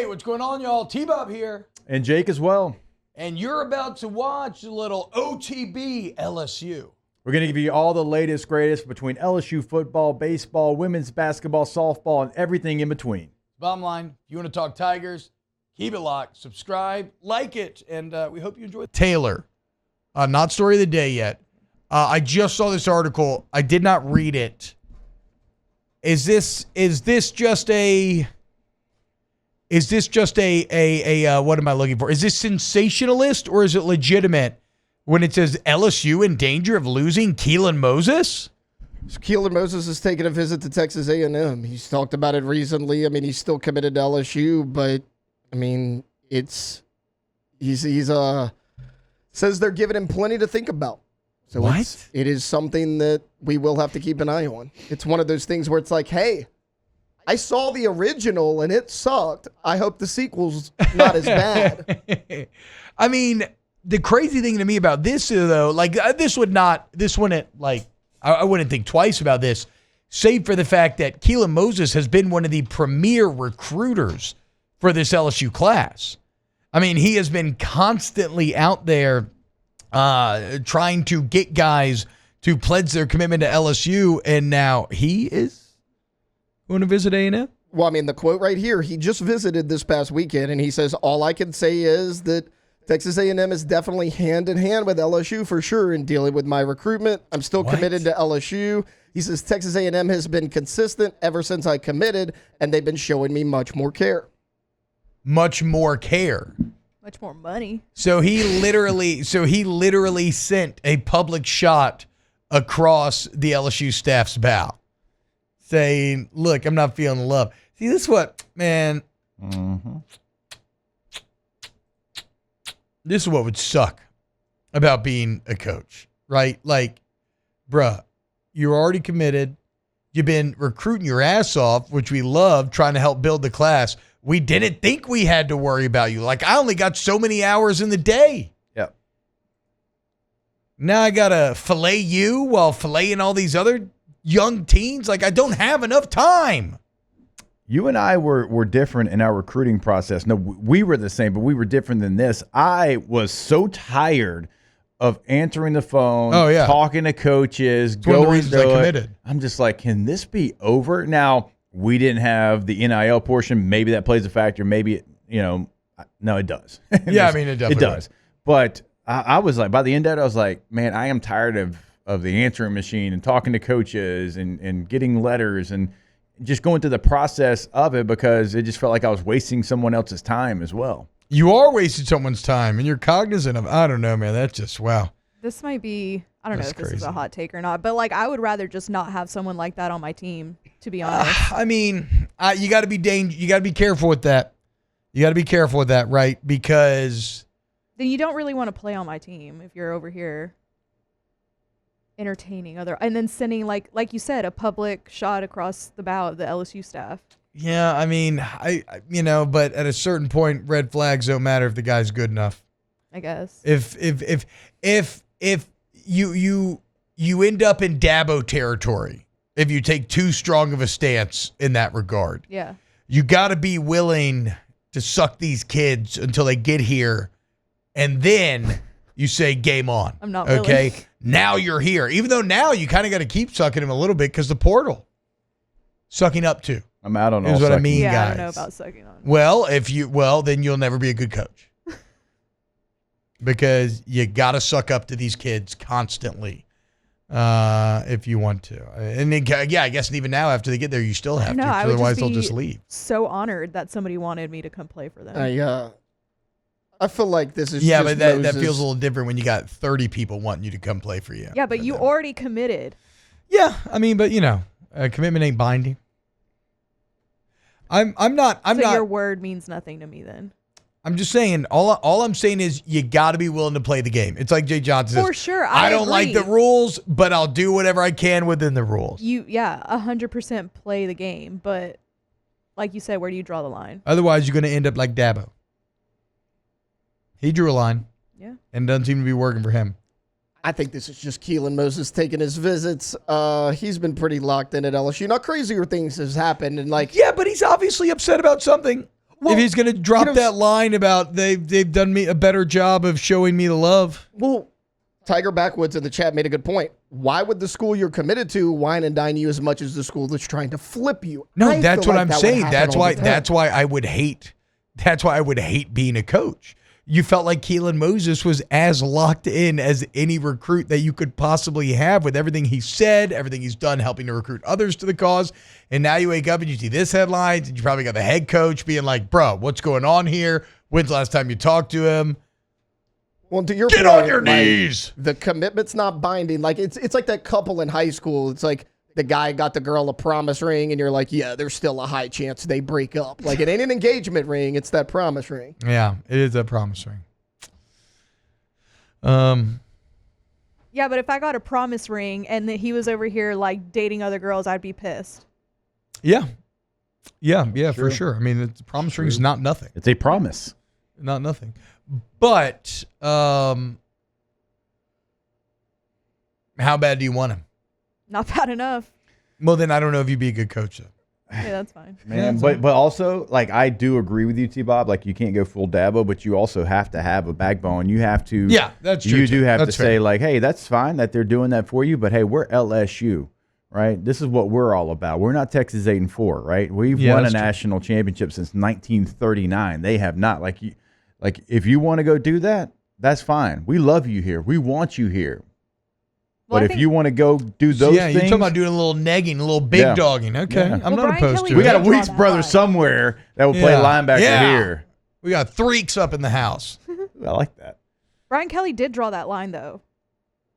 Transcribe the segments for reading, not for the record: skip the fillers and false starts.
what's going on, y'all? T-Bob here. And Jake as well. And you're about to watch a little OTB LSU. We're going to give you all the latest, greatest between LSU football, baseball, women's basketball, softball, and everything in between. Bottom line, if you want to talk Tigers, keep it locked, subscribe, like it, and we hope you enjoy it. Taylor, not story of the day yet. I just saw this article. I did not read it. Is this just a what am I looking for? Is this sensationalist or is it legitimate when it says LSU in danger of losing Keelan Moses? So Keelan Moses has taken a visit to Texas A&M. He's talked about it recently. I mean, he's still committed to LSU, but I mean, he's says they're giving him plenty to think about. So it is something that we will have to keep an eye on. It's one of those things where it's like, hey, I saw the original and it sucked. I hope the sequel's not as bad. I mean, the crazy thing to me about this, though, like I wouldn't think twice about this, save for the fact that Keelan Moses has been one of the premier recruiters for this LSU class. I mean, he has been constantly out there trying to get guys to pledge their commitment to LSU, and now he is going to visit A&M? Well, I mean, the quote right here, he just visited this past weekend, and he says, all I can say is that Texas A&M is definitely hand-in-hand with LSU for sure in dealing with my recruitment. I'm still committed to LSU. He says Texas A&M has been consistent ever since I committed, and they've been showing me much more care. Much more care. Much more money. So he literally sent a public shot across the LSU staff's bow, saying, "Look, I'm not feeling the love." See, this is what, man. Mm-hmm. This is what would suck about being a coach, right? Like, bruh, you're already committed. You've been recruiting your ass off, which we love, trying to help build the class. We didn't think we had to worry about you. Like, I only got so many hours in the day. Yep. Now I got to fillet you while filleting all these other young teens. Like, I don't have enough time. You and I were different in our recruiting process. No, we were the same, but we were different than this. I was so tired of answering the phone, talking to coaches, going through it. I'm just like, can this be over? Now, we didn't have the NIL portion. Maybe that plays a factor. Maybe, no, it does. Yeah, I mean, it definitely does. But I was like, by the end of it, I was like, man, I am tired of the answering machine and talking to coaches and getting letters and just going through the process of it because it just felt like I was wasting someone else's time as well. You are wasting someone's time, and you're cognizant of, I don't know, man, that's just, wow. This might be, I don't know if this is a hot take or not, but like I would rather just not have someone like that on my team, to be honest. I mean, you got to be you got to be careful with that. You got to be careful with that, right? Because then you don't really want to play on my team if you're over here entertaining and then sending like you said, a public shot across the bow of the LSU staff. Yeah, I mean, but at a certain point, red flags don't matter if the guy's good enough. I guess. If you end up in Dabo territory, if you take too strong of a stance in that regard. Yeah. You got to be willing to suck these kids until they get here, and then you say game on. I'm not okay. Willing. Now you're here, even though now you kind of got to keep sucking him a little bit because the portal sucking up too. I'm out on all. Is what I mean, yeah, guys. I don't know about sucking on. Well, then you'll never be a good coach because you got to suck up to these kids constantly if you want to. And then, I guess even now after they get there, you still have to. Otherwise, they'll just leave. So honored that somebody wanted me to come play for them. I feel like this is but that feels a little different when you got 30 people wanting you to come play for you. Yeah, but you already committed. Yeah, I mean, but commitment ain't binding. I'm not. Your word means nothing to me then. I'm just saying. All I'm saying is you got to be willing to play the game. It's like Jay Johnson says. For sure, I don't like the rules, but I'll do whatever I can within the rules. 100% play the game, but like you said, where do you draw the line? Otherwise, you're going to end up like Dabo. He drew a line. Yeah. And it doesn't seem to be working for him. I think this is just Keelan Moses taking his visits. He's been pretty locked in at LSU. Now, crazier things has happened, and yeah, but he's obviously upset about something. if he's going to drop that line about they've done me a better job of showing me the love. Well, Tiger Backwoods in the chat made a good point. Why would the school you're committed to wine and dine you as much as the school that's trying to flip you? No, that's what I'm saying. That's why I would hate. That's why I would hate being a coach. You felt like Keelan Moses was as locked in as any recruit that you could possibly have with everything he said, everything he's done helping to recruit others to the cause. And now you wake up and you see this headlines and you probably got the head coach being like, bro, what's going on here? When's the last time you talked to him? Well, to your Get point, on your knees. The commitment's not binding. Like it's like that couple in high school. It's like the guy got the girl a promise ring, and you're like, yeah, there's still a high chance they break up. Like it ain't an engagement ring; it's that promise ring. Yeah, it is a promise ring. Yeah, but if I got a promise ring and that he was over here like dating other girls, I'd be pissed. Yeah, for sure. I mean, the promise ring is not nothing. It's a promise, not nothing. But how bad do you want him? Not bad enough. Well, then I don't know if you'd be a good coach, though. Yeah, that's fine. Man, but also, like, I do agree with you, T-Bob. Like, you can't go full Dabo, but you also have to have a backbone. You have to. Yeah, that's true. You do have to say, like, hey, that's fine that they're doing that for you, but hey, we're LSU, right? This is what we're all about. We're not Texas 8-4, right? We've won a national championship since 1939. They have not. Like, if you want to go do that, that's fine. We love you here. We want you here. Well, but if you want to go do those things. You're talking about doing a little negging, a little big dogging. Okay. Yeah. I'm not opposed to it. We got a Weeks brother somewhere that will play linebacker here. We got Threeks up in the house. I like that. Brian Kelly did draw that line, though.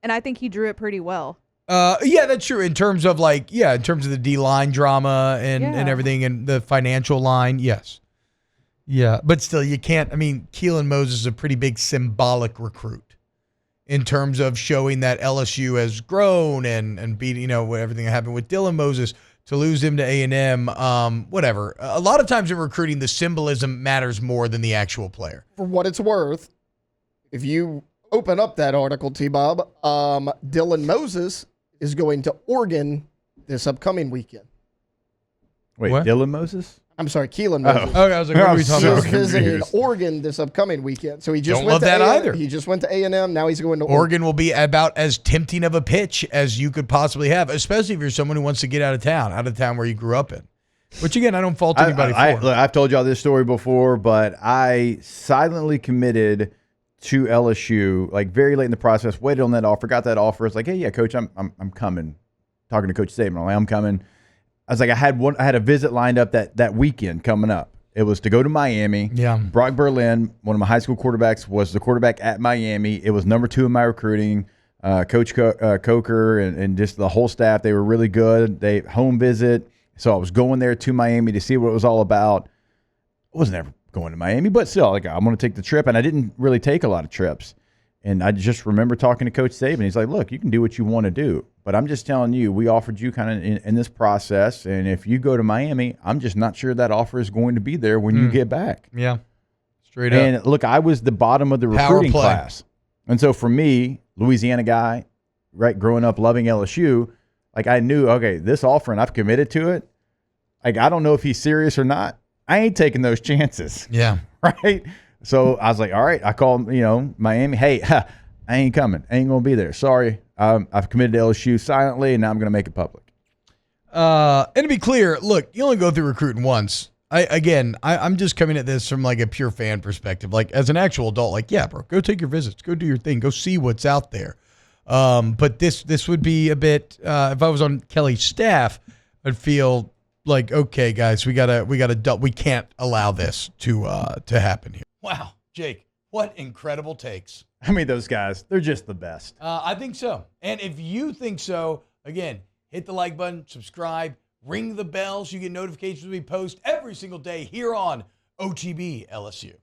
And I think he drew it pretty well. Yeah, that's true. In terms of in terms of the D-line drama and everything and the financial line, yes. Yeah, but still, you can't. I mean, Keelan Moses is a pretty big symbolic recruit in terms of showing that LSU has grown and beating, everything that happened with Dylan Moses to lose him to A&M, whatever. A lot of times in recruiting, the symbolism matters more than the actual player. For what it's worth, if you open up that article, T-Bob, Dylan Moses is going to Oregon this upcoming weekend. Wait, what? Dylan Moses? I'm sorry, Keelan Moses. Oh, I was like, what are we talking about? He's visiting Oregon this upcoming weekend. So he just went to either. He just went to A&M. Now he's going to Oregon. Will be about as tempting of a pitch as you could possibly have, especially if you're someone who wants to get out of town where you grew up in. Which, again, I don't fault anybody for. Look, I've told y'all this story before, but I silently committed to LSU, like very late in the process, waited on that offer, got that offer. It's like, hey, yeah, coach, I'm coming. Talking to Coach Saban, I'm like, I'm coming. I was like, I had a visit lined up that weekend coming up. It was to go to Miami. Yeah. Brock Berlin, one of my high school quarterbacks, was the quarterback at Miami. It was number 2 in my recruiting. Coach Coker and just the whole staff, they were really good. They home visit. So I was going there to Miami to see what it was all about. I wasn't ever going to Miami, but still, like, I'm going to take the trip. And I didn't really take a lot of trips. And I just remember talking to Coach Saban. He's like, look, you can do what you want to do. But I'm just telling you, we offered you kind of in this process. And if you go to Miami, I'm just not sure that offer is going to be there when you get back. Yeah. Straight up. And look, I was the bottom of the recruiting class. And so for me, Louisiana guy, right, growing up loving LSU, like I knew, okay, this offer and I've committed to it. Like, I don't know if he's serious or not. I ain't taking those chances. Yeah. Right? So I was like, all right, I called, Miami. Hey, I ain't coming. I ain't going to be there. Sorry. I've committed to LSU silently, and now I'm going to make it public. And to be clear, look, you only go through recruiting once. I'm just coming at this from like a pure fan perspective. Like as an actual adult, like, yeah, bro, go take your visits, go do your thing, go see what's out there. But this would be a bit, if I was on Kelly's staff, I'd feel like, okay, guys, we can't allow this to happen here. Wow, Jake, what incredible takes. I mean, those guys, they're just the best. I think so. And if you think so, again, hit the like button, subscribe, ring the bell so you get notifications when we post every single day here on OTB LSU.